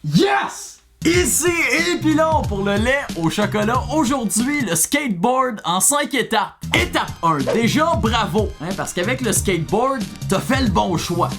Yes! Ici Épilon pour le lait au chocolat. Aujourd'hui, le skateboard en 5 étapes. Étape 1, déjà bravo, parce qu'avec le skateboard, t'as fait le bon choix.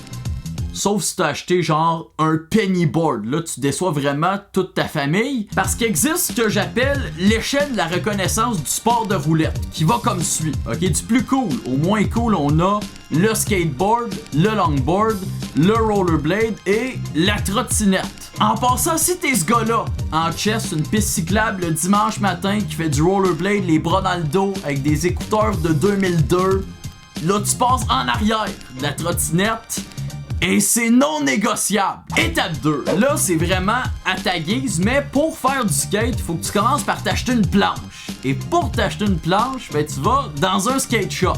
Sauf si t'as acheté genre un pennyboard. Là, tu déçois vraiment toute ta famille. Parce qu'existe ce que j'appelle l'échelle de la reconnaissance du sport de roulette, qui va comme suit. Ok, du plus cool au moins cool, on a le skateboard, le longboard, le rollerblade et la trottinette. En passant, si t'es ce gars-là, en chest, une piste cyclable le dimanche matin qui fait du rollerblade, les bras dans le dos, avec des écouteurs de 2002, là tu passes en arrière de la trottinette. Et c'est non négociable. Étape 2. Là, c'est vraiment à ta guise, mais pour faire du skate, il faut que tu commences par t'acheter une planche. Et pour t'acheter une planche, ben, tu vas dans un skate shop.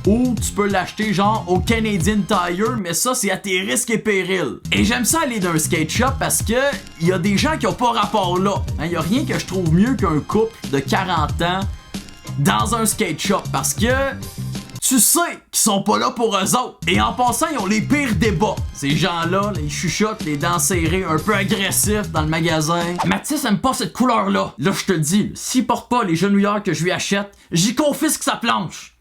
Ou tu peux l'acheter genre au Canadian Tire, mais ça, c'est à tes risques et périls. Et j'aime ça aller dans un skate shop parce que y a des gens qui ont pas rapport là. Y a rien que je trouve mieux qu'un couple de 40 ans dans un skate shop parce que tu sais qu'ils sont pas là pour eux autres. Et en passant, ils ont les pires débats. Ces gens-là, ils chuchotent, les dents serrées, un peu agressifs dans le magasin. Mathis aime pas cette couleur-là. Là, je te le dis, s'il porte pas les genouillères que je lui achète, j'y confisque sa planche.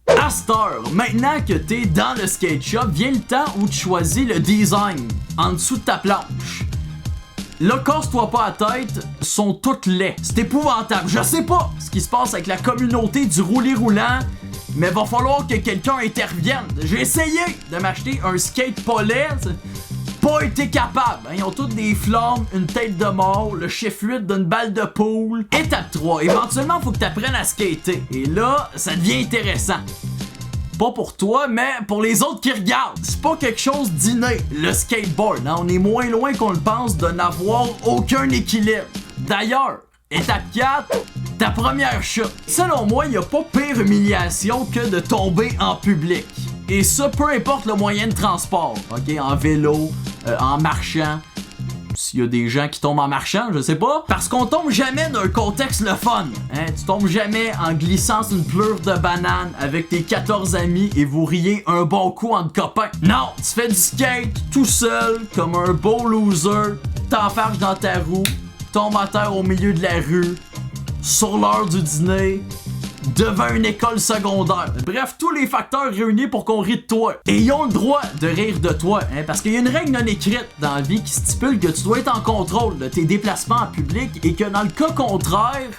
À cette heure, maintenant que t'es dans le skate shop, vient le temps où tu choisis le design en dessous de ta planche. Là, casse-toi pas la tête, sont toutes laids. C'est épouvantable. Je sais pas ce qui se passe avec la communauté du roulis roulant, mais va falloir que quelqu'un intervienne. J'ai essayé de m'acheter un skate pas laid, pas été capable. Ils ont toutes des flammes, une tête de mort, le chiffre 8 d'une balle de poule. Étape 3, éventuellement faut que tu apprennes à skater. Et là, ça devient intéressant. Pas pour toi, mais pour les autres qui regardent. C'est pas quelque chose d'inné, le skateboard. On est moins loin qu'on le pense de n'avoir aucun équilibre. D'ailleurs, étape 4, ta première chute. Selon moi, y a pas pire humiliation que de tomber en public. Et ça, peu importe le moyen de transport. Ok, en vélo, en marchant. S'il y a des gens qui tombent en marchant, je sais pas. Parce qu'on tombe jamais d'un contexte le fun. Tu tombes jamais en glissant sur une pleure de banane avec tes 14 amis et vous riez un bon coup entre copains. Non, tu fais du skate tout seul, comme un beau loser, t'enfarges dans ta roue, tombes à terre au milieu de la rue, sur l'heure du dîner, devant une école secondaire. Bref, tous les facteurs réunis pour qu'on rie de toi. Et ils ont le droit de rire de toi, parce qu'il y a une règle non écrite dans la vie qui stipule que tu dois être en contrôle de tes déplacements en public et que dans le cas contraire,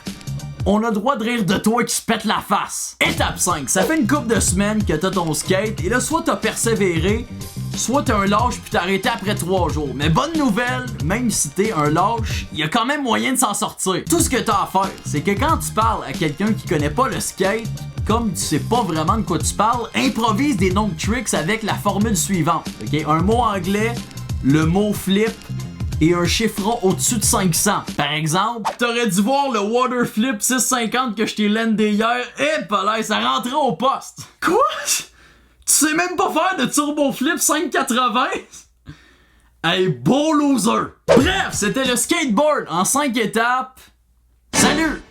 on a le droit de rire de toi qui se pète la face. Étape 5, ça fait une couple de semaines que t'as ton skate et là, soit t'as persévéré, soit t'es un lâche puis t'as arrêté après 3 jours. Mais bonne nouvelle, même si t'es un lâche, y a quand même moyen de s'en sortir. Tout ce que t'as à faire, c'est que quand tu parles à quelqu'un qui connaît pas le skate, comme tu sais pas vraiment de quoi tu parles, improvise des noms de tricks avec la formule suivante. Ok, un mot anglais, le mot flip et un chiffron au-dessus de 500. Par exemple, t'aurais dû voir le water flip 650 que je t'ai landé hier. Eh, palais, ça rentrait au poste. Quoi? Tu sais même pas faire de turbo flip 580? Hey, beau loser! Bref, c'était le skateboard en 5 étapes. Salut!